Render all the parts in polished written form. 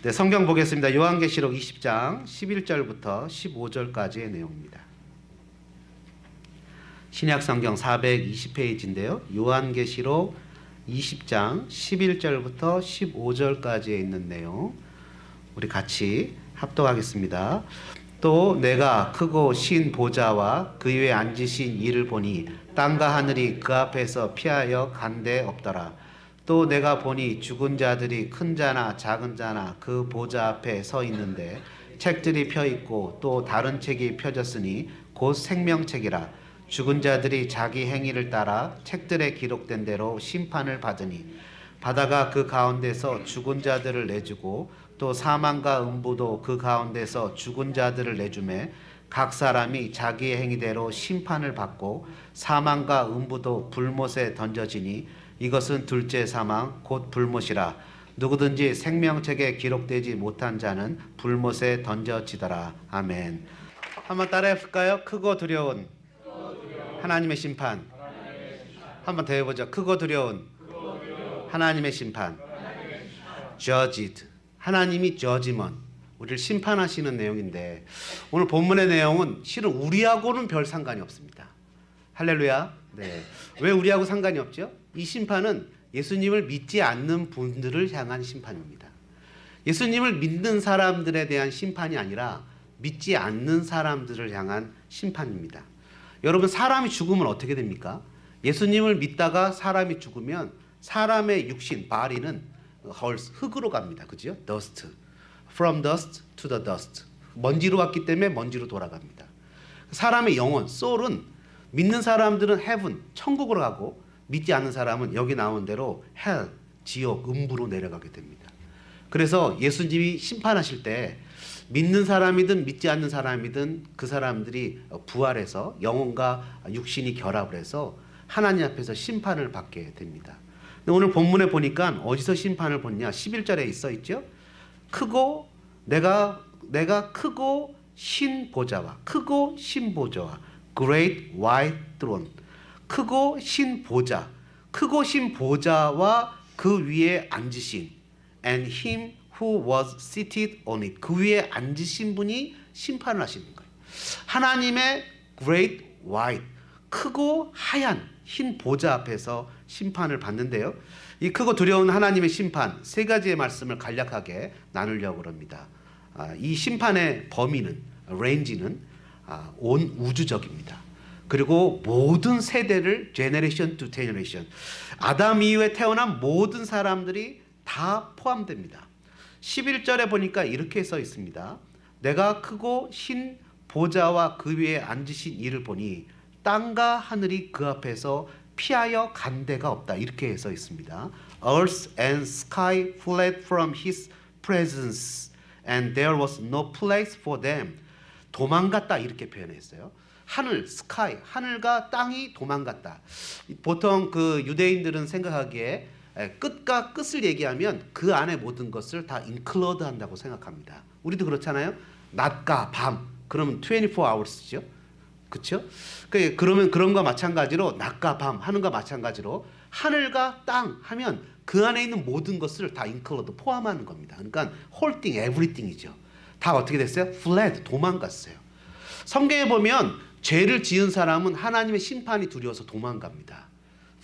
네, 성경 보겠습니다. 요한계시록 20장 11절부터 15절까지의 내용입니다. 신약 성경 420페이지인데요. 요한계시록 20장 11절부터 15절까지에 있는 내용 우리 같이 합독하겠습니다. 또 내가 크고 신 보좌와 그 위에 앉으신 이를 보니 땅과 하늘이 그 앞에서 피하여 간데 없더라. 또 내가 보니 죽은 자들이 큰 자나 작은 자나 그 보좌 앞에 서 있는데 책들이 펴 있고 또 다른 책이 펴졌으니 곧 생명책이라. 죽은 자들이 자기 행위를 따라 책들에 기록된 대로 심판을 받으니 바다가 그 가운데서 죽은 자들을 내주고 또 사망과 음부도 그 가운데서 죽은 자들을 내주매 각 사람이 자기의 행위대로 심판을 받고 사망과 음부도 불못에 던져지니 이것은 둘째 사망 곧 불못이라. 누구든지 생명책에 기록되지 못한 자는 불못에 던져지더라. 아멘. 한번 따라해 볼까요? 크고 두려운 하나님의 심판. 한번 더 해보죠. 크고 두려운 하나님의 심판. Judged. 하나님이 judgment. 우리를 심판하시는 내용인데 오늘 본문의 내용은 실은 우리하고는 별 상관이 없습니다. 할렐루야. 네. 왜 우리하고 상관이 없죠? 이 심판은 예수님을 믿지 않는 분들을 향한 심판입니다. 예수님을 믿는 사람들에 대한 심판이 아니라 믿지 않는 사람들을 향한 심판입니다. 여러분, 사람이 죽으면 어떻게 됩니까? 예수님을 믿다가 사람이 죽으면 사람의 육신, 바디는 흙으로 갑니다. 그죠? dust. From dust to the dust. 먼지로 왔기 때문에 먼지로 돌아갑니다. 사람의 영혼, soul은 믿는 사람들은 heaven, 천국으로 가고 믿지 않는 사람은 여기 나온 대로 hell, 지옥, 음부로 내려가게 됩니다. 그래서 예수님이 심판하실 때 믿는 사람이든 믿지 않는 사람이든 그 사람들이 부활해서 영혼과 육신이 결합을 해서 하나님 앞에서 심판을 받게 됩니다. 근데 오늘 본문에 보니까 어디서 심판을 받냐? 11절에 있어 있죠. 크고 내가 크고 신 보좌와 크고 신 보좌와 great white throne. 크고 신 보좌, 크고 신 보좌와 그 위에 앉으신 and him who was seated on it. 그 위에 앉으신 분이 심판을 하시는 거예요. 하나님의 great white, 크고 하얀 흰 보좌 앞에서 심판을 받는데요. 이 크고 두려운 하나님의 심판 세 가지의 말씀을 간략하게 나누려고 합니다. 이 심판의 범위는 레인지는 온 우주적입니다. 그리고 모든 세대를 generation to generation, 아담 이후에 태어난 모든 사람들이 다 포함됩니다. 11절에 보니까 이렇게 써 있습니다. 내가 크고 신 보좌와 그 위에 앉으신 이를 보니 땅과 하늘이 그 앞에서 피하여 간 데가 없다. 이렇게 써 있습니다. Earth and sky fled from his presence and there was no place for them. 도망갔다 이렇게 표현했어요. 하늘, sky, 하늘과 땅이 도망갔다. 보통 그 유대인들은 생각하기에 끝과 끝을 얘기하면 그 안에 모든 것을 다 include 한다고 생각합니다. 우리도 그렇잖아요. 낮과 밤, 그러면 24hours죠. 그렇죠? 그러면 그런 거 마찬가지로 낮과 밤 하는 거 마찬가지로 하늘과 땅 하면 그 안에 있는 모든 것을 다 include 포함하는 겁니다. 그러니까 whole thing, everything이죠. 다 어떻게 됐어요? fled, 도망갔어요. 성경에 보면 죄를 지은 사람은 하나님의 심판이 두려워서 도망갑니다.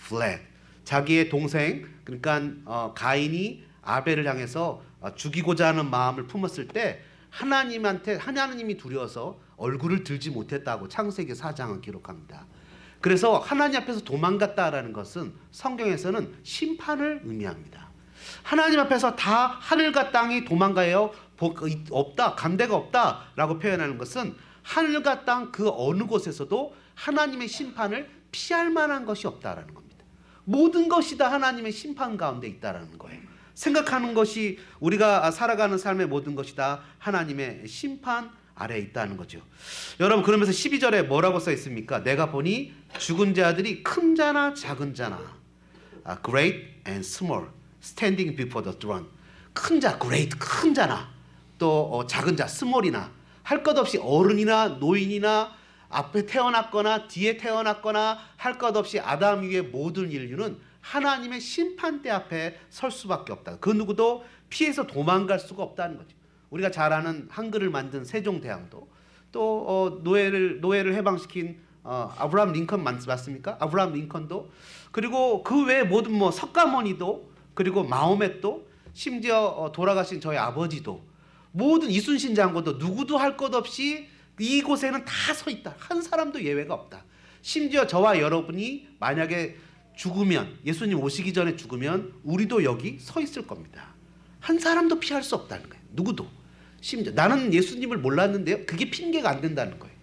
fled. 자기의 동생, 그러니까 가인이 아벨을 향해서 죽이고자 하는 마음을 품었을 때 하나님이 두려워서 얼굴을 들지 못했다고 창세기 4장은 기록합니다. 그래서 하나님 앞에서 도망갔다라는 것은 성경에서는 심판을 의미합니다. 하나님 앞에서 다 하늘과 땅이 도망가요. 없다, 간데가 없다라고 표현하는 것은 하늘과 땅 그 어느 곳에서도 하나님의 심판을 피할 만한 것이 없다라는 겁니다. 모든 것이 다 하나님의 심판 가운데 있다라는 거예요. 생각하는 것이 우리가 살아가는 삶의 모든 것이 다 하나님의 심판 아래에 있다는 거죠. 여러분, 그러면서 12절에 뭐라고 써 있습니까? 내가 보니 죽은 자들이 큰 자나 작은 자나 great and small standing before the throne. 큰 자, great, 큰 자나 또 작은 자, small이나 할 것 없이 어른이나 노인이나 앞에 태어났거나 뒤에 태어났거나 할 것 없이 아담 위의 모든 인류는 하나님의 심판대 앞에 설 수밖에 없다. 그 누구도 피해서 도망갈 수가 없다는 거죠. 우리가 잘 아는 한글을 만든 세종대왕도 또 노예를 해방시킨 아브라함 링컨 맞습니까? 아브라함 링컨도 그리고 그 외에 모든 뭐 석가모니도 그리고 마호멧도 심지어 돌아가신 저희 아버지도 모든 이순신 장군도 누구도 할 것 없이 이곳에는 다 서 있다. 한 사람도 예외가 없다. 심지어 저와 여러분이 만약에 죽으면 예수님 오시기 전에 죽으면 우리도 여기 서 있을 겁니다. 한 사람도 피할 수 없다는 거예요. 누구도. 심지어 나는 예수님을 몰랐는데요. 그게 핑계가 안 된다는 거예요.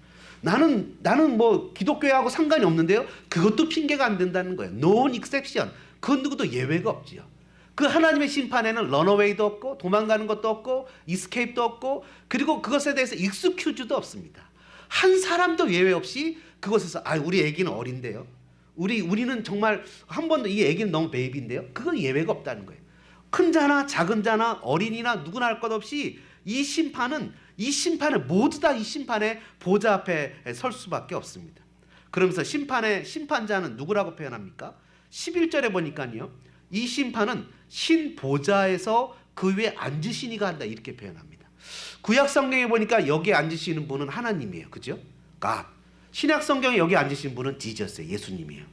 나는 뭐 기독교하고 상관이 없는데요. 그것도 핑계가 안 된다는 거예요. No exception. 그건 누구도 예외가 없지요. 그 하나님의 심판에는 런어웨이도 없고 도망가는 것도 없고 이스케이프도 없고 그리고 그것에 대해서 익스큐즈도 없습니다. 한 사람도 예외 없이 그것에서 우리 애기는 어린데요. 우리는 정말 한 번도 이 애기는 너무 베이비인데요. 그건 예외가 없다는 거예요. 큰 자나 작은 자나 어린이나 누구나 할 것 없이 이 심판은 모두 다 이 심판의 보좌 앞에 설 수밖에 없습니다. 그러면서 심판자는 누구라고 표현합니까? 11절에 보니까요. 이 심판은 신 보좌에서 그 위에 앉으신 이가 한다 이렇게 표현합니다. 구약 성경에 보니까 여기 앉으시는 분은 하나님이에요. 그죠? God. 신약 성경에 여기 앉으신 분은 지저스예요. 예수님이에요.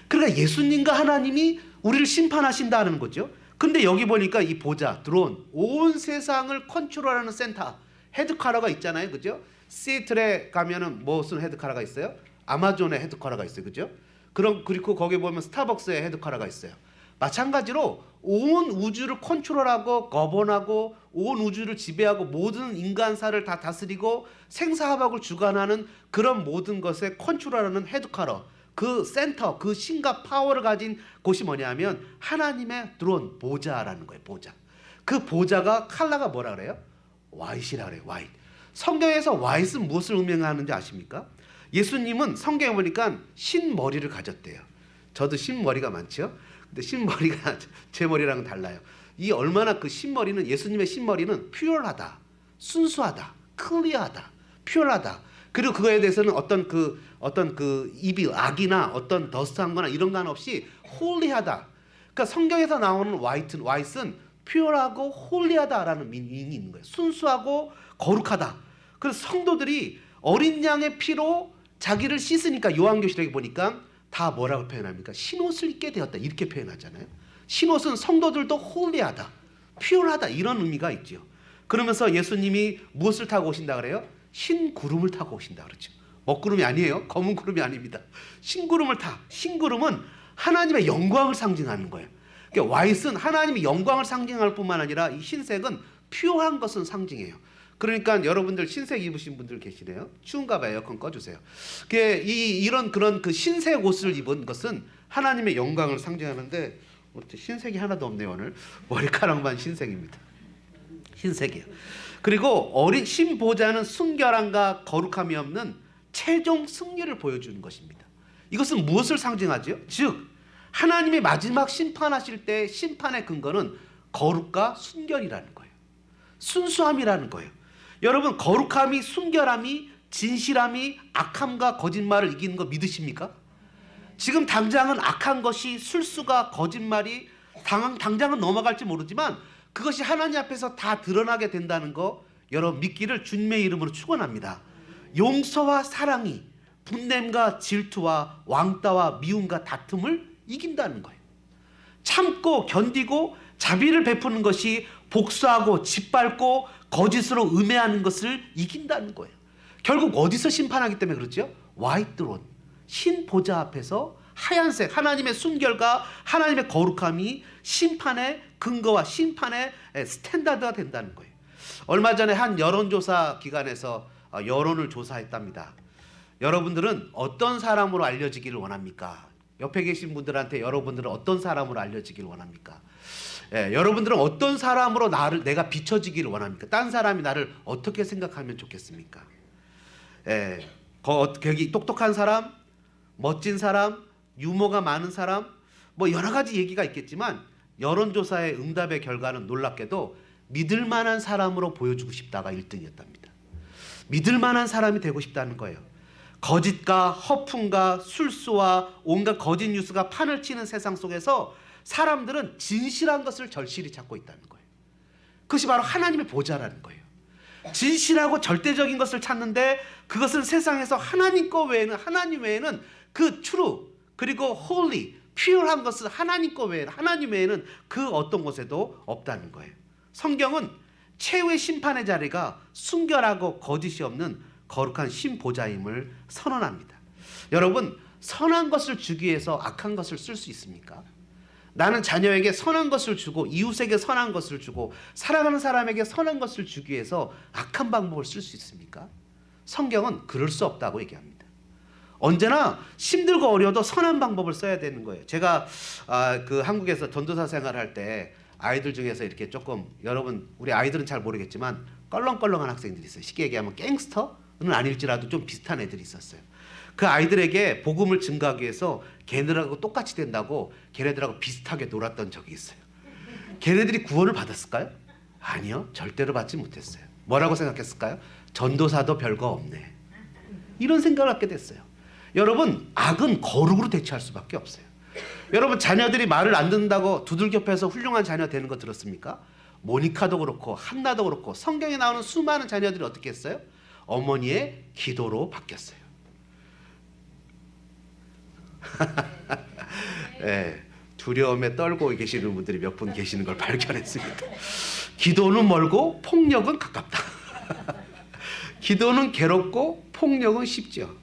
그러니까 예수님과 하나님이 우리를 심판하신다는 거죠. 근데 여기 보니까 이 보좌, 드론, 온 세상을 컨트롤하는 센터, 헤드쿼터가 있잖아요. 그죠? 시애틀에 가면은 무슨 헤드쿼터가 있어요? 아마존의 헤드쿼터가 있어요. 그죠? 그리고 거기 보면 스타벅스의 헤드쿼터가 있어요. 마찬가지로 온 우주를 컨트롤하고 거본하고 온 우주를 지배하고 모든 인간사를 다 다스리고 생사화복을 주관하는 그런 모든 것에 컨트롤하는 헤드쿼터, 그 센터, 그 신과 파워를 가진 곳이 뭐냐면 하나님의 드론, 보좌라는 거예요. 보좌. 그 보좌가 컬러가 뭐라 그래요? 화이트이라 그래요. 화이트. 성경에서 화이트는 무엇을 의미하는지 아십니까? 예수님은 성경에 보니까 흰머리를 가졌대요. 저도 흰머리가 많죠. 근데 흰머리가 제 머리랑은 달라요. 이 얼마나 그 흰머리는 예수님의 흰머리는 퓨어하다, 순수하다, 클리어하다, 퓨어하다. 그리고 그거에 대해서는 어떤 그 입이 악이나 어떤 더스트한 거나 이런 거 없이 홀리하다. 그러니까 성경에서 나오는 화이트는 퓨어하고 홀리하다라는 미닝이 있는 거예요. 순수하고 거룩하다. 그래서 성도들이 어린 양의 피로 자기를 씻으니까 요한계시록에 보니까 다 뭐라고 표현합니까? 신옷을 입게 되었다 이렇게 표현하잖아요. 신옷은 성도들도 홀리하다, 퓨어하다 이런 의미가 있죠. 그러면서 예수님이 무엇을 타고 오신다 그래요? 흰 구름을 타고 오신다 그러죠. 먹구름이 아니에요. 검은 구름이 아닙니다. 흰 구름을 타. 흰 구름은 하나님의 영광을 상징하는 거예요. 그러니까 화이트는 하나님의 영광을 상징할 뿐만 아니라 이 흰색은 퓨어한 것은 상징해요. 그러니까 여러분들 흰색 입으신 분들 계시네요. 추운가 봐요. 에어컨 꺼주세요. 이런 그런 그 흰색 옷을 입은 것은 하나님의 영광을 상징하는데 흰색이 하나도 없네요. 오늘 머리카락만 흰색입니다. 흰색이에요. 그리고 어린 신보좌는 순결함과 거룩함이 없는 최종 승리를 보여주는 것입니다. 이것은 무엇을 상징하죠? 즉 하나님의 마지막 심판하실 때 심판의 근거는 거룩과 순결이라는 거예요. 순수함이라는 거예요. 여러분 거룩함이, 순결함이, 진실함이 악함과 거짓말을 이기는 거 믿으십니까? 지금 당장은 악한 것이, 술수가, 거짓말이 당장은 넘어갈지 모르지만 그것이 하나님 앞에서 다 드러나게 된다는 거 여러분 믿기를 주님의 이름으로 축원합니다. 용서와 사랑이 분냄과 질투와 왕따와 미움과 다툼을 이긴다는 거예요. 참고 견디고 자비를 베푸는 것이 복수하고 짓밟고 거짓으로 음해하는 것을 이긴다는 거예요. 결국 어디서 심판하기 때문에 그렇죠? 화이트론, 흰 보좌 앞에서 하얀색 하나님의 순결과 하나님의 거룩함이 심판의 근거와 심판의 스탠다드가 된다는 거예요. 얼마 전에 한 여론조사 기관에서 여론을 조사했답니다. 여러분들은 어떤 사람으로 알려지기를 원합니까? 옆에 계신 분들한테 여러분들은 어떤 사람으로 알려지기를 원합니까? 여러분들은 어떤 사람으로 내가 비춰지기를 원합니까? 딴 사람이 나를 어떻게 생각하면 좋겠습니까? 거기 똑똑한 사람, 멋진 사람, 유머가 많은 사람, 뭐 여러 가지 얘기가 있겠지만 여론조사의 응답의 결과는 놀랍게도 믿을 만한 사람으로 보여주고 싶다가 1등이었답니다. 믿을 만한 사람이 되고 싶다는 거예요. 거짓과 허풍과 술수와 온갖 거짓 뉴스가 판을 치는 세상 속에서 사람들은 진실한 것을 절실히 찾고 있다는 거예요. 그것이 바로 하나님의 보좌라는 거예요. 진실하고 절대적인 것을 찾는데 그것은 세상에서 하나님 거 외에는, 하나님 외에는 그 true 그리고 holy pure한 것은 하나님 거 외에는, 하나님 외에는 그 어떤 곳에도 없다는 거예요. 성경은 최후의 심판의 자리가 순결하고 거짓이 없는 거룩한 신보좌임을 선언합니다. 여러분, 선한 것을 주기 위해서 악한 것을 쓸 수 있습니까? 나는 자녀에게 선한 것을 주고 이웃에게 선한 것을 주고 사랑하는 사람에게 선한 것을 주기 위해서 악한 방법을 쓸 수 있습니까? 성경은 그럴 수 없다고 얘기합니다. 언제나 힘들고 어려워도 선한 방법을 써야 되는 거예요. 제가 그 한국에서 전도사 생활할 때 아이들 중에서 이렇게 조금, 여러분 우리 아이들은 잘 모르겠지만 껄렁껄렁한 학생들이 있어요. 쉽게 얘기하면 갱스터는 아닐지라도 좀 비슷한 애들이 있었어요. 그 아이들에게 복음을 증가하기 위해서 걔네들하고 똑같이 된다고 걔네들하고 비슷하게 놀았던 적이 있어요. 걔네들이 구원을 받았을까요? 아니요, 절대로 받지 못했어요. 뭐라고 생각했을까요? 전도사도 별거 없네, 이런 생각을 갖게 됐어요. 여러분, 악은 거룩으로 대처할 수밖에 없어요. 여러분, 자녀들이 말을 안 듣는다고 두들겨 패서 훌륭한 자녀 되는 거 들었습니까? 모니카도 그렇고 한나도 그렇고 성경에 나오는 수많은 자녀들이 어떻게 했어요? 어머니의 기도로 바뀌었어요. 네, 두려움에 떨고 계시는 분들이 몇 분 계시는 걸 발견했습니다. 기도는 멀고 폭력은 가깝다. 기도는 괴롭고 폭력은 쉽죠.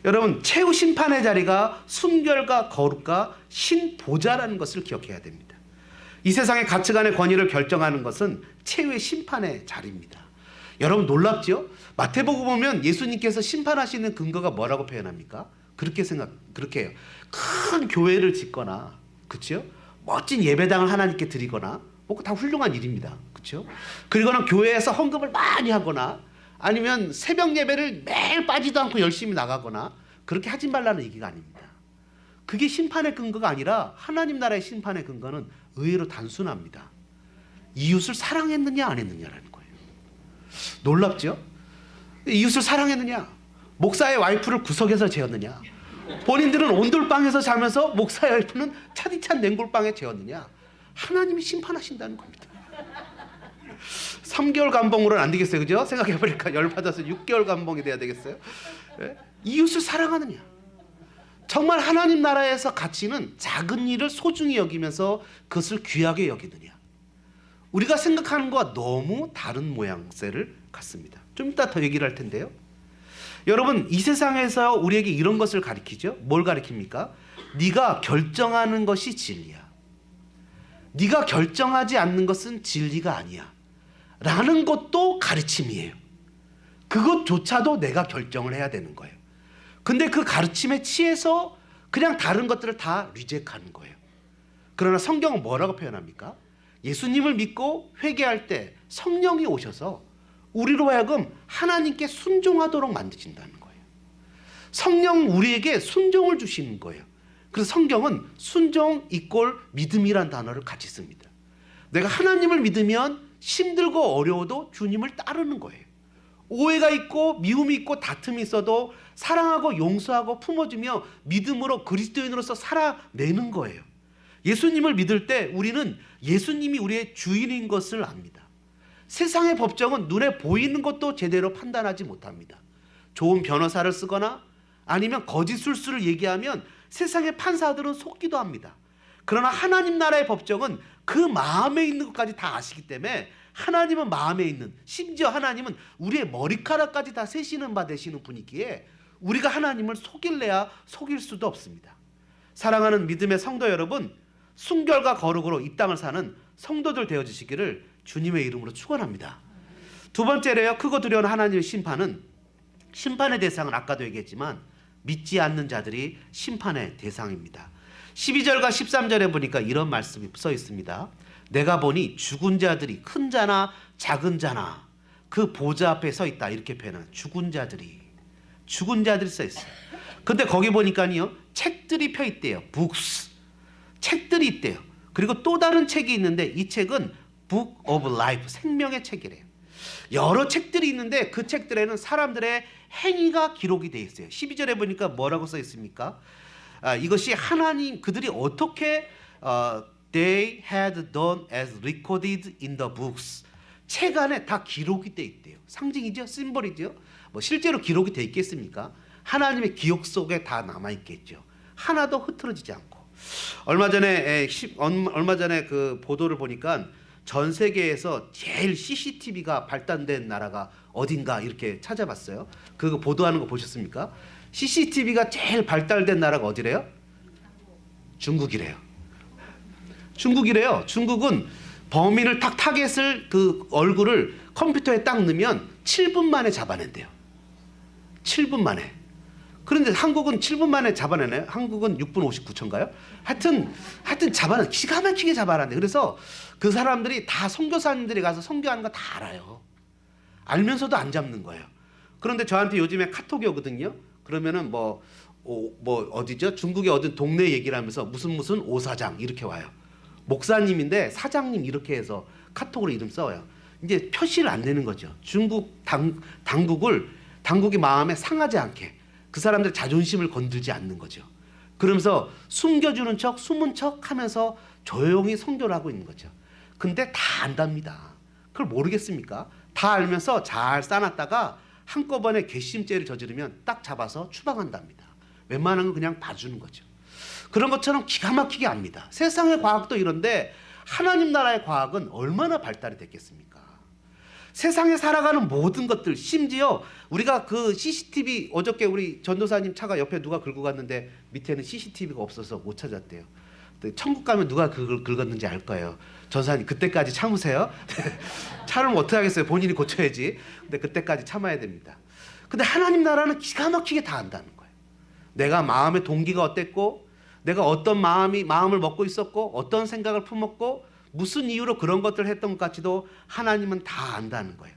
여러분, 최후 심판의 자리가 순결과 거룩과 신보좌라는 것을 기억해야 됩니다. 이 세상의 가치관의 권위를 결정하는 것은 최후의 심판의 자리입니다. 여러분, 놀랍죠? 마태복음 보면 예수님께서 심판하시는 근거가 뭐라고 표현합니까? 그렇게 해요. 큰 교회를 짓거나, 그렇죠? 멋진 예배당을 하나님께 드리거나, 뭐 다 훌륭한 일입니다. 그렇죠? 그리고는 교회에서 헌금을 많이 하거나, 아니면 새벽 예배를 매일 빠지도 않고 열심히 나가거나, 그렇게 하지 말라는 얘기가 아닙니다. 그게 심판의 근거가 아니라 하나님 나라의 심판의 근거는 의외로 단순합니다. 이웃을 사랑했느냐 안 했느냐라는 거예요. 놀랍죠? 이웃을 사랑했느냐? 목사의 와이프를 구석에서 재웠느냐? 본인들은 온돌방에서 자면서 목사의 와이프는 차디찬 냉골방에 재웠느냐? 하나님이 심판하신다는 겁니다. 3개월 감봉으로는 안 되겠어요, 그죠? 생각해보니까 열받아서 6개월 감봉이 돼야 되겠어요? 네? 이웃을 사랑하느냐? 정말 하나님 나라에서 가치는 작은 일을 소중히 여기면서 그것을 귀하게 여기느냐? 우리가 생각하는 것과 너무 다른 모양새를 갖습니다. 좀 이따 더 얘기를 할 텐데요. 여러분, 이 세상에서 우리에게 이런 것을 가르치죠. 뭘 가르칩니까? 네가 결정하는 것이 진리야. 네가 결정하지 않는 것은 진리가 아니야 라는 것도 가르침이에요. 그것조차도 내가 결정을 해야 되는 거예요. 근데 그 가르침에 취해서 그냥 다른 것들을 다 리젝하는 거예요. 그러나 성경은 뭐라고 표현합니까? 예수님을 믿고 회개할 때 성령이 오셔서 우리로 하여금 하나님께 순종하도록 만드신다는 거예요. 성령 우리에게 순종을 주시는 거예요. 그래서 성경은 순종 이꼴 믿음이란 단어를 같이 씁니다. 내가 하나님을 믿으면 힘들고 어려워도 주님을 따르는 거예요. 오해가 있고 미움이 있고 다툼이 있어도 사랑하고 용서하고 품어주며 믿음으로 그리스도인으로서 살아내는 거예요. 예수님을 믿을 때 우리는 예수님이 우리의 주인인 것을 압니다. 세상의 법정은 눈에 보이는 것도 제대로 판단하지 못합니다. 좋은 변호사를 쓰거나 아니면 거짓 술수를 얘기하면 세상의 판사들은 속기도 합니다. 그러나 하나님 나라의 법정은 그 마음에 있는 것까지 다 아시기 때문에 하나님은 마음에 있는, 심지어 하나님은 우리의 머리카락까지 다 세시는 바 되시는 분이기에 우리가 하나님을 속일래야 속일 수도 없습니다. 사랑하는 믿음의 성도 여러분, 순결과 거룩으로 이 땅을 사는 성도들 되어주시기를 주님의 이름으로 축원합니다. 두 번째로요, 크고 두려운 하나님의 심판은, 심판의 대상은 아까도 얘기했지만 믿지 않는 자들이 심판의 대상입니다. 12절과 13절에 보니까 이런 말씀이 써 있습니다. 내가 보니 죽은 자들이 큰 자나 작은 자나 그 보좌 앞에 서 있다, 이렇게 표현한 죽은 자들이 써 있어요. 근데 거기 보니까요, 책들이 펴 있대요. books, 책들이 있대요. 그리고 또 다른 책이 있는데 이 책은 Book of Life, 생명의 책이래요. 여러 책들이 있는데 그 책들에는 사람들의 행위가 기록이 되어 있어요. 12절에 보니까 뭐라고 써 있습니까? 이것이 하나님, 그들이 어떻게 they had done as recorded in the books. 책 안에 다 기록이 돼 있대요. 상징이죠, 심벌이죠. 뭐 실제로 기록이 돼 있겠습니까? 하나님의 기억 속에 다 남아 있겠죠. 하나도 흐트러지지 않고. 얼마 전에 그 보도를 보니까 전 세계에서 제일 CCTV가 발달된 나라가 어딘가 이렇게 찾아봤어요. 그거 보도하는 거 보셨습니까? CCTV가 제일 발달된 나라가 어디래요? 중국이래요. 중국이래요. 중국은 범인을 딱 타겟을 그 얼굴을 컴퓨터에 딱 넣으면 7분 만에 잡아낸대요. 7분 만에. 그런데 한국은 7분 만에 잡아내나요? 한국은 6분 59초인가요? 하여튼 기가 막히게 잡아내는데, 그래서 그 사람들이 다 선교사님들이 가서 선교하는 거 다 알아요. 알면서도 안 잡는 거예요. 그런데 저한테 요즘에 카톡이 오거든요. 그러면은 어디죠? 중국의 어떤 동네 얘기를 하면서 무슨 오사장 이렇게 와요. 목사님인데 사장님 이렇게 해서 카톡으로 이름 써요. 이제 표시를 안 내는 거죠. 중국 당국이 마음에 상하지 않게 그 사람들의 자존심을 건들지 않는 거죠. 그러면서 숨겨주는 척, 숨은 척 하면서 조용히 선교를 하고 있는 거죠. 근데 다 안답니다. 그걸 모르겠습니까? 다 알면서 잘 싸놨다가 한꺼번에 괘씸죄를 저지르면 딱 잡아서 추방한답니다. 웬만한 건 그냥 봐주는 거죠. 그런 것처럼 기가 막히게 압니다. 세상의 과학도 이런데 하나님 나라의 과학은 얼마나 발달이 됐겠습니까? 세상에 살아가는 모든 것들, 심지어 우리가 그 CCTV, 어저께 우리 전도사님 차가 옆에 누가 긁고 갔는데 밑에는 CCTV가 없어서 못 찾았대요. 천국 가면 누가 그걸 긁었는지 알 거예요. 전사님 그때까지 참으세요. 차를 어떻게 하겠어요. 본인이 고쳐야지. 근데 그때까지 참아야 됩니다. 근데 하나님 나라는 기가 막히게 다 안다는 거예요. 내가 마음의 동기가 어땠고, 내가 어떤 마음을 먹고 있었고, 어떤 생각을 품었고, 무슨 이유로 그런 것들을 했던 것 같이도 하나님은 다 안다는 거예요.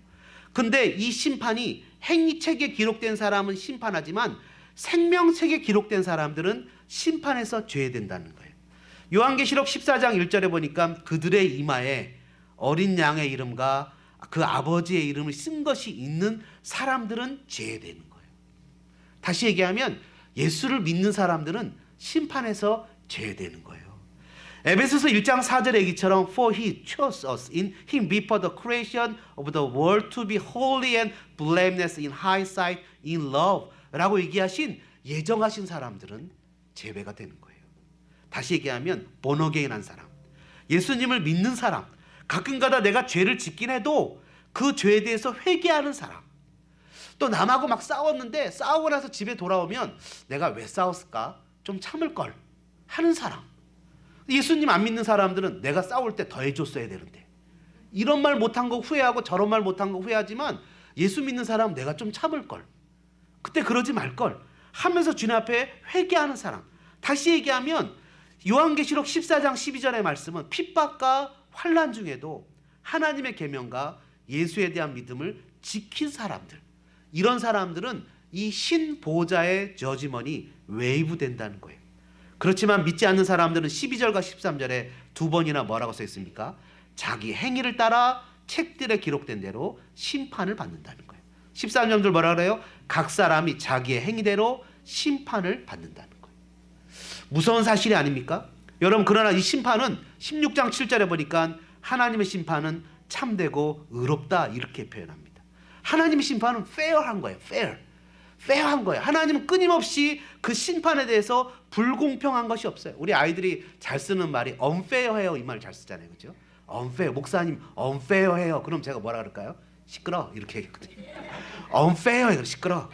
근데 이 심판이 행위책에 기록된 사람은 심판하지만 생명책에 기록된 사람들은 심판에서 죄된다는 거예요. 요한계시록 14장 1절에 보니까 그들의 이마에 어린 양의 이름과 그 아버지의 이름을 쓴 것이 있는 사람들은 죄되는 거예요. 다시 얘기하면 예수를 믿는 사람들은 심판에서 죄되는 거예요. 에베소서 1장 4절의 얘기처럼 For he chose us in him before the creation of the world to be holy and blameless in high sight in love 라고 얘기하신 예정하신 사람들은 제외가 되는 거예요. 다시 얘기하면 born again 한 사람, 예수님을 믿는 사람, 가끔가다 내가 죄를 짓긴 해도 그 죄에 대해서 회개하는 사람, 또 남하고 막 싸웠는데 싸우고 나서 집에 돌아오면 내가 왜 싸웠을까? 좀 참을 걸 하는 사람. 예수님 안 믿는 사람들은 내가 싸울 때 더 해줬어야 되는데 이런 말 못한 거 후회하고 저런 말 못한 거 후회하지만 예수 믿는 사람은 내가 좀 참을 걸, 그때 그러지 말 걸 하면서 주님 앞에 회개하는 사람. 다시 얘기하면 요한계시록 14장 12절의 말씀은 핍박과 환난 중에도 하나님의 계명과 예수에 대한 믿음을 지킨 사람들, 이런 사람들은 이 신보좌의 저지먼이 웨이브 된다는 거예요. 그렇지만 믿지 않는 사람들은 12절과 13절에 두 번이나 뭐라고 써 있습니까? 자기 행위를 따라 책들에 기록된 대로 심판을 받는다는 거예요. 13절들 뭐라 그래요? 각 사람이 자기의 행위대로 심판을 받는다는 거예요. 무서운 사실이 아닙니까? 여러분, 그러나 이 심판은 16장 7절에 보니까 하나님의 심판은 참되고 의롭다 이렇게 표현합니다. 하나님의 심판은 fair한 거예요. fair한 거예요. 하나님은 끊임없이 그 심판에 대해서 불공평한 것이 없어요. 우리 아이들이 잘 쓰는 말이 unfair해요, 이 말 잘 쓰잖아요, 그렇죠? unfair, 목사님 unfair해요. 그럼 제가 뭐라 그럴까요? 시끄러 이렇게 얘기했거든요. unfair해요, 시끄러.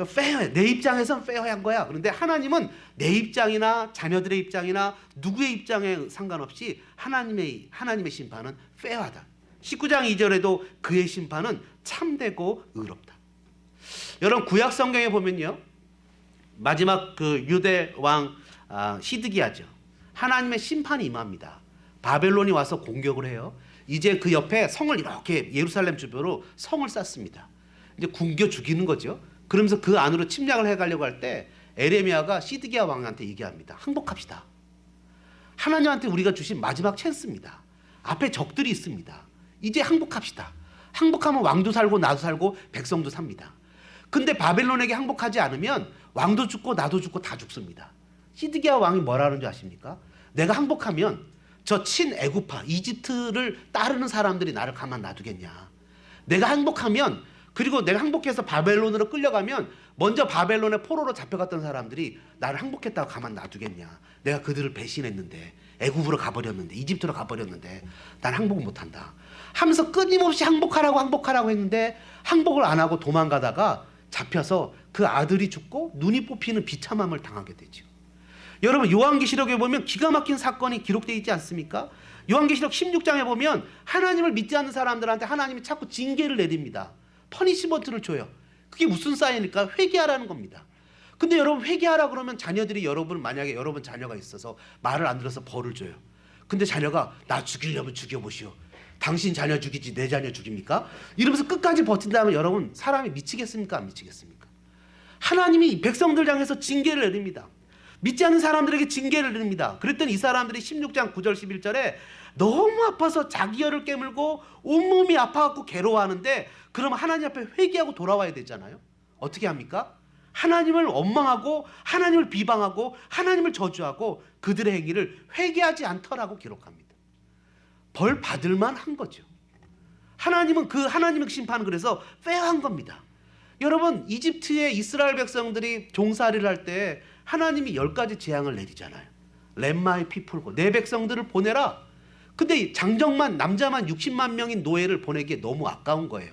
fair, 내 입장에선 fair한 거야. 그런데 하나님은 내 입장이나 자녀들의 입장이나 누구의 입장에 상관없이 하나님의 심판은 fair하다. 19장 2절에도 그의 심판은 참되고 의롭다. 여러분, 구약 성경에 보면요, 마지막 그 유대 왕 시드기야죠. 하나님의 심판이 임합니다. 바벨론이 와서 공격을 해요. 이제 그 옆에 성을 이렇게 예루살렘 주변으로 성을 쌓습니다. 이제 굶겨 죽이는 거죠. 그러면서 그 안으로 침략을 해가려고 할 때 에레미야가 시드기야 왕한테 얘기합니다. 항복합시다. 하나님한테 우리가 주신 마지막 찬스입니다. 앞에 적들이 있습니다. 이제 항복합시다. 항복하면 왕도 살고 나도 살고 백성도 삽니다. 근데 바벨론에게 항복하지 않으면 왕도 죽고 나도 죽고 다 죽습니다. 시드기야 왕이 뭐라는 줄 아십니까? 내가 항복하면 저 친애굽파 이집트를 따르는 사람들이 나를 가만 놔두겠냐. 내가 행복하면, 그리고 내가 행복해서 바벨론으로 끌려가면 먼저 바벨론의 포로로 잡혀갔던 사람들이 나를 행복했다고 가만 놔두겠냐. 내가 그들을 배신했는데, 애굽으로 가버렸는데, 이집트로 가버렸는데 난 행복 못한다 하면서 끊임없이 행복하라고 했는데 행복을 안 하고 도망가다가 잡혀서 그 아들이 죽고 눈이 뽑히는 비참함을 당하게 되죠. 여러분, 요한계시록에 보면 기가 막힌 사건이 기록되어 있지 않습니까? 요한계시록 16장에 보면 하나님을 믿지 않는 사람들한테 하나님이 자꾸 징계를 내립니다. 퍼니시먼트를 줘요. 그게 무슨 사인일까? 회개하라는 겁니다. 근데 여러분, 회개하라 그러면 자녀들이, 여러분 만약에 여러분 자녀가 있어서 말을 안 들어서 벌을 줘요. 근데 자녀가 나 죽이려면 죽여보시오. 당신 자녀 죽이지 내 자녀 죽입니까? 이러면서 끝까지 버틴다면 여러분, 사람이 미치겠습니까? 안 미치겠습니까? 하나님이 백성들 향해서 징계를 내립니다. 믿지 않는 사람들에게 징계를 내립니다. 그랬더니 이 사람들이 16장 9절 11절에 너무 아파서 자기 혀를 깨물고 온몸이 아파갖고 괴로워하는데, 그러면 하나님 앞에 회개하고 돌아와야 되잖아요. 어떻게 합니까? 하나님을 원망하고 하나님을 비방하고 하나님을 저주하고 그들의 행위를 회개하지 않더라고 기록합니다. 벌 받을만 한 거죠. 하나님은 그 하나님의 심판은 그래서 페어한 겁니다. 여러분, 이집트의 이스라엘 백성들이 종살이를 할 때 하나님이 10가지 재앙을 내리잖아요. Let my people go. 내 백성들을 보내라. 근데 장정만, 남자만 60만 명인 노예를 보내기에 너무 아까운 거예요.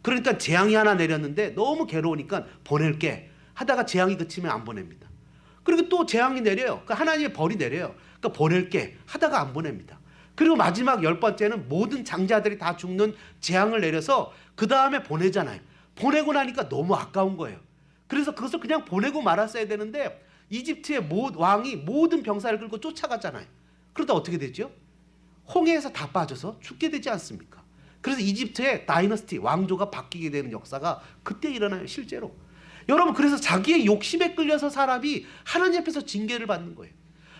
그러니까 재앙이 하나 내렸는데 너무 괴로우니까 보낼게 하다가 재앙이 그치면 안 보냅니다. 그리고 또 재앙이 내려요. 그러니까 하나님의 벌이 내려요. 그러니까 보낼게 하다가 안 보냅니다. 그리고 마지막 10번째는 모든 장자들이 다 죽는 재앙을 내려서 그 다음에 보내잖아요. 보내고 나니까 너무 아까운 거예요. 그래서 그것을 그냥 보내고 말았어야 되는데 이집트의 왕이 모든 병사를 끌고 쫓아갔잖아요. 그러다 어떻게 되죠? 홍해에서 다 빠져서 죽게 되지 않습니까? 그래서 이집트의 다이너스티, 왕조가 바뀌게 되는 역사가 그때 일어나요, 실제로. 여러분, 그래서 자기의 욕심에 끌려서 사람이 하나님 앞에서 징계를 받는 거예요.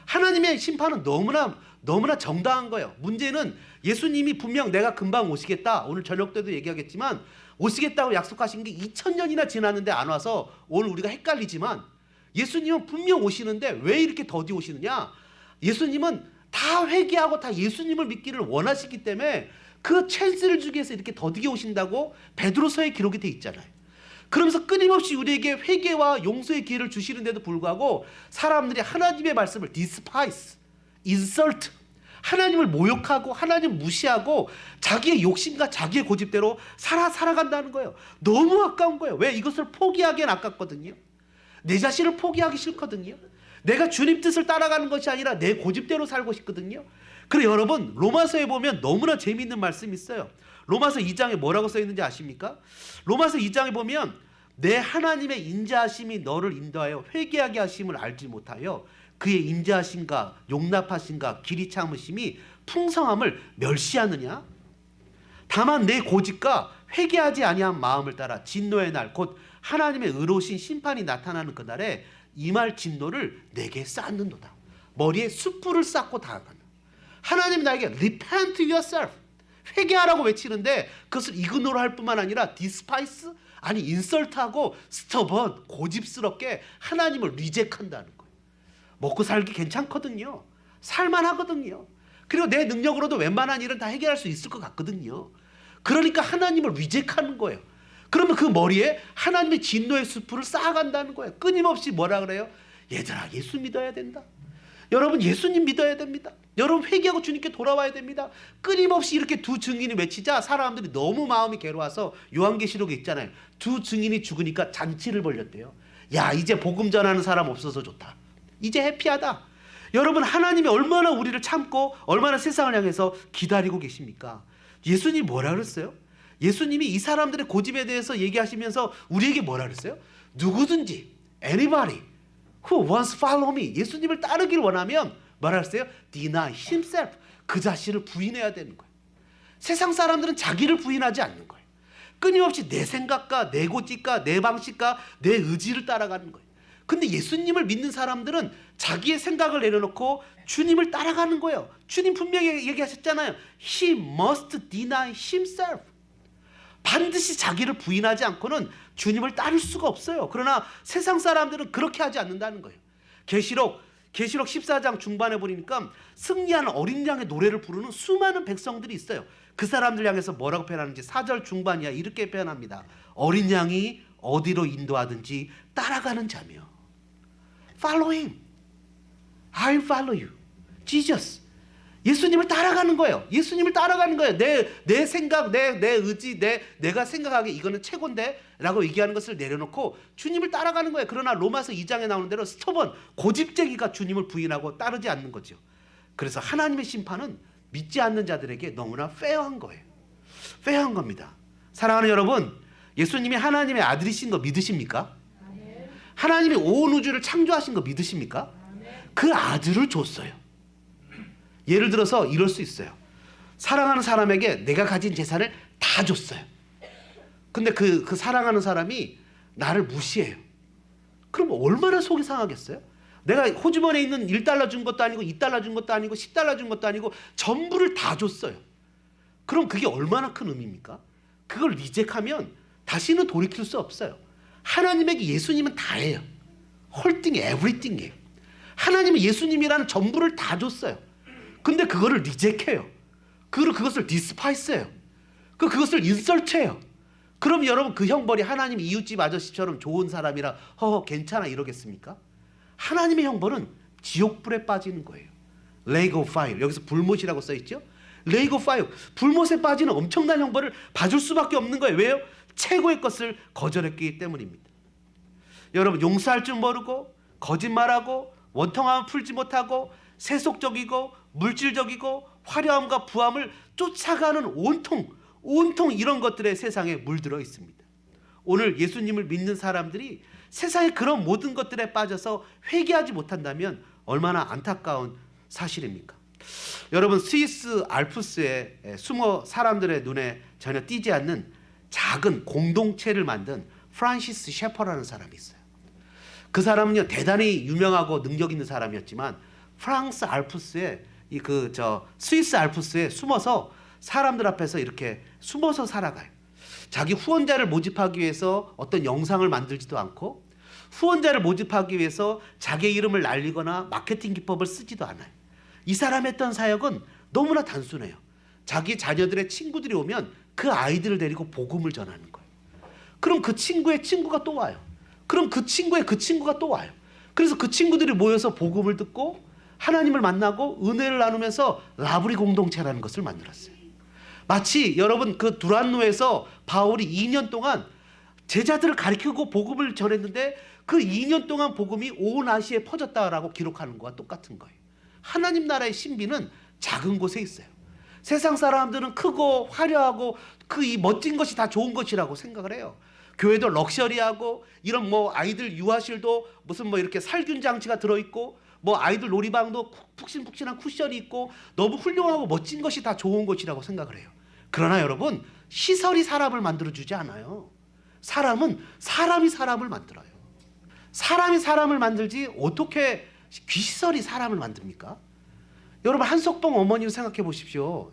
하나님의 심판은 너무나 정당한 거예요. 문제는 예수님이 분명 내가 금방 오시겠다, 오늘 저녁 때도 얘기하겠지만 오시겠다고 약속하신 게 2000년이나 지났는데 안 와서 오늘 우리가 헷갈리지만, 예수님은 분명 오시는데 왜 이렇게 더디 오시느냐? 예수님은 다 회개하고 다 예수님을 믿기를 원하시기 때문에 그 찬스를 주기 위해서 이렇게 더디게 오신다고 베드로서에 기록이 돼 있잖아요. 그러면서 끊임없이 우리에게 회개와 용서의 기회를 주시는데도 불구하고 사람들이 하나님의 말씀을 despise, insult, 하나님을 모욕하고 하나님을 무시하고 자기의 욕심과 자기의 고집대로 살아간다는 거예요. 너무 아까운 거예요. 왜? 이것을 포기하기엔 아깝거든요. 내 자신을 포기하기 싫거든요. 내가 주님 뜻을 따라가는 것이 아니라 내 고집대로 살고 싶거든요. 그래, 여러분, 로마서에 보면 너무나 재미있는 말씀이 있어요. 로마서 2장에 뭐라고 써 있는지 아십니까? 로마서 2장에 보면 내 하나님의 인자하심이 너를 인도하여 회개하게 하심을 알지 못하여 그의 인자하심과 용납하심과 길이 참으심이 풍성함을 멸시하느냐? 다만 내 고집과 회개하지 아니한 마음을 따라 진노의 날, 곧 하나님의 의로우신 심판이 나타나는 그날에 임할 진노를 내게 쌓는도다. 머리에 숯불을 쌓고 다가가는. 하나님 나에게 repent yourself, 회개하라고 외치는데 그것을 이그노를 할 뿐만 아니라 despise, 아니 인설트하고 stubborn, 고집스럽게 하나님을 리젝한다는 거예요. 먹고 살기 괜찮거든요. 살만하거든요. 그리고 내 능력으로도 웬만한 일은 다 해결할 수 있을 것 같거든요. 그러니까 하나님을 리젝하는 거예요. 그러면 그 머리에 하나님의 진노의 숯불을 쌓아간다는 거예요. 끊임없이 뭐라 그래요? 얘들아, 예수 믿어야 된다. 여러분, 예수님 믿어야 됩니다. 여러분, 회개하고 주님께 돌아와야 됩니다. 끊임없이 이렇게 두 증인이 외치자 사람들이 너무 마음이 괴로워서 요한계시록에 있잖아요. 두 증인이 죽으니까 잔치를 벌였대요. 야, 이제 복음 전하는 사람 없어서 좋다. 이제 해피하다. 여러분, 하나님이 얼마나 우리를 참고 얼마나 세상을 향해서 기다리고 계십니까? 예수님이 뭐라 그랬어요? 예수님이 이 사람들의 고집에 대해서 얘기하시면서 우리에게 뭐라 그랬어요? 누구든지, anybody who wants to follow me, 예수님을 따르기를 원하면 뭐라 그랬어요? deny himself, 그 자신을 부인해야 되는 거예요. 세상 사람들은 자기를 부인하지 않는 거예요. 끊임없이 내 생각과 내 고집과 내 방식과 내 의지를 따라가는 거예요. 근데 예수님을 믿는 사람들은 자기의 생각을 내려놓고 주님을 따라가는 거예요. 주님 분명히 얘기하셨잖아요. He must deny himself. 반드시 자기를 부인하지 않고는 주님을 따를 수가 없어요. 그러나 세상 사람들은 그렇게 하지 않는다는 거예요. 계시록 계시록 14장 중반에 보니까 승리하는 어린 양의 노래를 부르는 수많은 백성들이 있어요. 그 사람들 향해서 뭐라고 표현하는지 4절 중반이야 이렇게 표현합니다. 어린 양이 어디로 인도하든지 따라가는 자며. Follow him. I'll follow you. Jesus. 예수님을 따라가는 거예요. 예수님을 따라가는 거예요. 내 생각, 내 의지, 내가 생각하기에 이거는 최고인데 라고 얘기하는 것을 내려놓고 주님을 따라가는 거예요. 그러나 로마서 2장에 나오는 대로 스터번, 고집쟁이가 주님을 부인하고 따르지 않는 거죠. 그래서 하나님의 심판은 믿지 않는 자들에게 너무나 페어한 거예요. 페어한 겁니다. 사랑하는 여러분, 예수님이 하나님의 아들이신 거 믿으십니까? 하나님이 온 우주를 창조하신 거 믿으십니까? 그 아들을 줬어요. 예를 들어서 이럴 수 있어요. 사랑하는 사람에게 내가 가진 재산을 다 줬어요. 근데 그 사랑하는 사람이 나를 무시해요. 그럼 얼마나 속이 상하겠어요? 내가 호주머니에 있는 1달러 준 것도 아니고 2달러 준 것도 아니고 10달러 준 것도 아니고 전부를 다 줬어요. 그럼 그게 얼마나 큰 의미입니까? 그걸 리젝하면 다시는 돌이킬 수 없어요. 하나님에게 예수님은 다예요. 홀딩 에브리띵이에요. 하나님은 예수님이라는 전부를 다 줬어요. 근데 그거를 리젝해요. 그것을 디스파이스해요. 그것을 인설트해요. 그럼 여러분 그 형벌이 하나님 이웃집 아저씨처럼 좋은 사람이라 괜찮아 이러겠습니까? 하나님의 형벌은 지옥불에 빠지는 거예요. Lake of Fire. 여기서 불못이라고 써있죠. Lake of Fire. 불못에 빠지는 엄청난 형벌을 받을 수밖에 없는 거예요. 왜요? 최고의 것을 거절했기 때문입니다. 여러분 용서할 줄 모르고 거짓말하고 원통함을 풀지 못하고 세속적이고 물질적이고 화려함과 부함을 쫓아가는 온통 이런 것들의 세상에 물들어 있습니다. 오늘 예수님을 믿는 사람들이 세상의 그런 모든 것들에 빠져서 회개하지 못한다면 얼마나 안타까운 사실입니까? 여러분 스위스 알프스에 숨어 사람들의 눈에 전혀 띄지 않는 작은 공동체를 만든 프란시스 셰퍼라는 사람이 있어요. 그 사람은요 대단히 유명하고 능력 있는 사람이었지만 프랑스 알프스에 스위스 알프스에 숨어서 사람들 앞에서 이렇게 숨어서 살아가요. 자기 후원자를 모집하기 위해서 어떤 영상을 만들지도 않고 후원자를 모집하기 위해서 자기의 이름을 날리거나 마케팅 기법을 쓰지도 않아요. 이 사람이 했던 사역은 너무나 단순해요. 자기 자녀들의 친구들이 오면 그 아이들을 데리고 복음을 전하는 거예요. 그럼 그 친구의 친구가 또 와요. 그럼 그 친구의 그 친구가 또 와요. 그래서 그 친구들이 모여서 복음을 듣고 하나님을 만나고 은혜를 나누면서 라브리 공동체라는 것을 만들었어요. 마치 여러분 그 두란노에서 바울이 2년 동안 제자들을 가르치고 복음을 전했는데 그 2년 동안 복음이 온 아시아에 퍼졌다라고 기록하는 것과 똑같은 거예요. 하나님 나라의 신비는 작은 곳에 있어요. 세상 사람들은 크고 화려하고 이 멋진 것이 다 좋은 것이라고 생각을 해요. 교회도 럭셔리하고 이런 아이들 유아실도 무슨 이렇게 살균 장치가 들어있고 아이들 놀이방도 푹신푹신한 쿠션이 있고 너무 훌륭하고 멋진 것이 다 좋은 것이라고 생각을 해요. 그러나 여러분 시설이 사람을 만들어주지 않아요. 사람은 사람이 사람을 만들어요. 사람이 사람을 만들지 어떻게 귀시설이 사람을 만듭니까? 여러분 한석봉 어머니를 생각해 보십시오.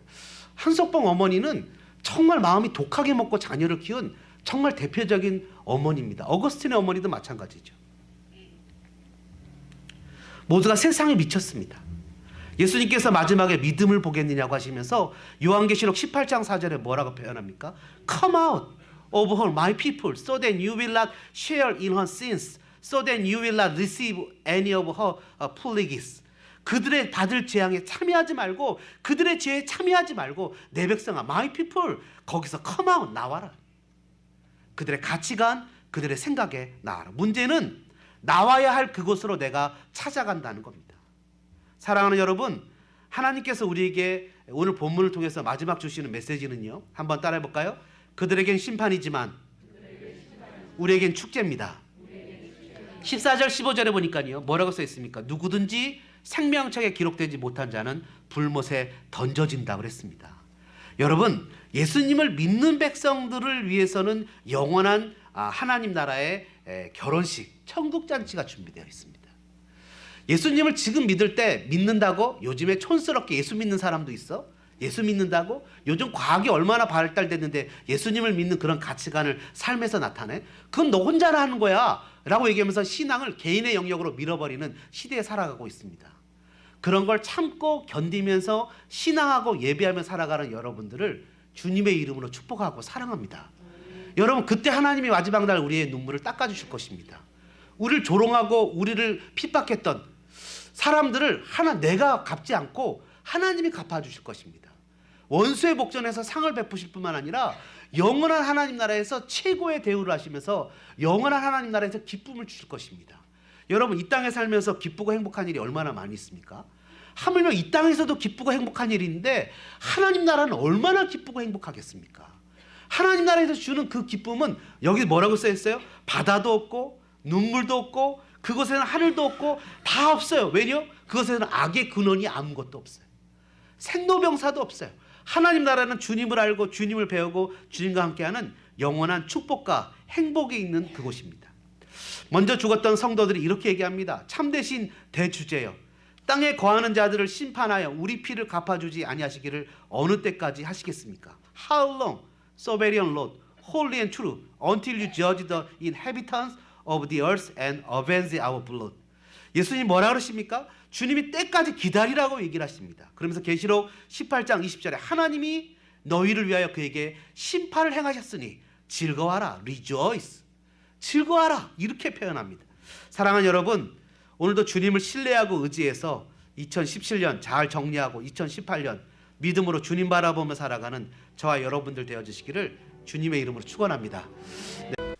한석봉 어머니는 정말 마음이 독하게 먹고 자녀를 키운 정말 대표적인 어머니입니다. 어거스틴의 어머니도 마찬가지죠. 모두가 세상에 미쳤습니다. 예수님께서 마지막에 믿음을 보겠느냐고 하시면서 요한계시록 18장 4절에 뭐라고 표현합니까? Come out of her my people so that you will not share in her sins so that you will not receive any of her plagues. 그들의 받을 재앙에 참여하지 말고 그들의 죄에 참여하지 말고 내 백성아 my people 거기서 come out 나와라. 그들의 가치관 그들의 생각에 나와라. 문제는 나와야 할 그곳으로 내가 찾아간다는 겁니다. 사랑하는 여러분, 하나님께서 우리에게 오늘 본문을 통해서 마지막 주시는 메시지는요. 한번 따라해 볼까요? 그들에겐 심판이지만 우리에겐 축제입니다. 14절 15절에 보니까요. 뭐라고 써 있습니까? 누구든지 생명책에 기록되지 못한 자는 불못에 던져진다고 그랬습니다. 여러분, 예수님을 믿는 백성들을 위해서는 영원한 하나님 나라의 결혼식, 천국잔치가 준비되어 있습니다. 예수님을 지금 믿을 때 믿는다고 요즘에 촌스럽게 예수 믿는 사람도 있어. 예수 믿는다고? 요즘 과학이 얼마나 발달됐는데 예수님을 믿는 그런 가치관을 삶에서 나타내? 그건 너 혼자나 하는 거야 라고 얘기하면서 신앙을 개인의 영역으로 밀어버리는 시대에 살아가고 있습니다. 그런 걸 참고 견디면서 신앙하고 예배하며 살아가는 여러분들을 주님의 이름으로 축복하고 사랑합니다. 여러분, 그때 하나님이 마지막 날 우리의 눈물을 닦아주실 것입니다. 우리를 조롱하고 우리를 핍박했던 사람들을 내가 갚지 않고 하나님이 갚아주실 것입니다. 원수의 복전에서 상을 베푸실 뿐만 아니라 영원한 하나님 나라에서 최고의 대우를 하시면서 영원한 하나님 나라에서 기쁨을 주실 것입니다. 여러분, 이 땅에 살면서 기쁘고 행복한 일이 얼마나 많이 있습니까? 하물며 이 땅에서도 기쁘고 행복한 일이 있는데 하나님 나라는 얼마나 기쁘고 행복하겠습니까? 하나님 나라에서 주는 그 기쁨은 여기 뭐라고 써있어요? 바다도 없고 눈물도 없고 그곳에는 하늘도 없고 다 없어요. 왜냐? 그곳에는 악의 근원이 아무것도 없어요. 생로병사도 없어요. 하나님 나라는 주님을 알고 주님을 배우고 주님과 함께하는 영원한 축복과 행복이 있는 그곳입니다. 먼저 죽었던 성도들이 이렇게 얘기합니다. 참되신 대주제여, 땅에 거하는 자들을 심판하여 우리 피를 갚아주지 아니하시기를 어느 때까지 하시겠습니까? How long, sovereign Lord, holy and true, until you judge the inhabitants of the earth and avenge our blood. 예수님 뭐라 그러십니까? 주님이 때까지 기다리라고 얘기를 하십니다. 그러면서 계시록 18장 20절에 하나님이 너희를 위하여 그에게 심판을 행하셨으니 즐거워하라, rejoice. 즐거워하라, 이렇게 표현합니다. 사랑하는 여러분, 오늘도 주님을 신뢰하고 의지해서 2017년 잘 정리하고 2018년 믿음으로 주님 바라보며 살아가는 저와 여러분들 되어주시기를 주님의 이름으로 축원합니다. 네.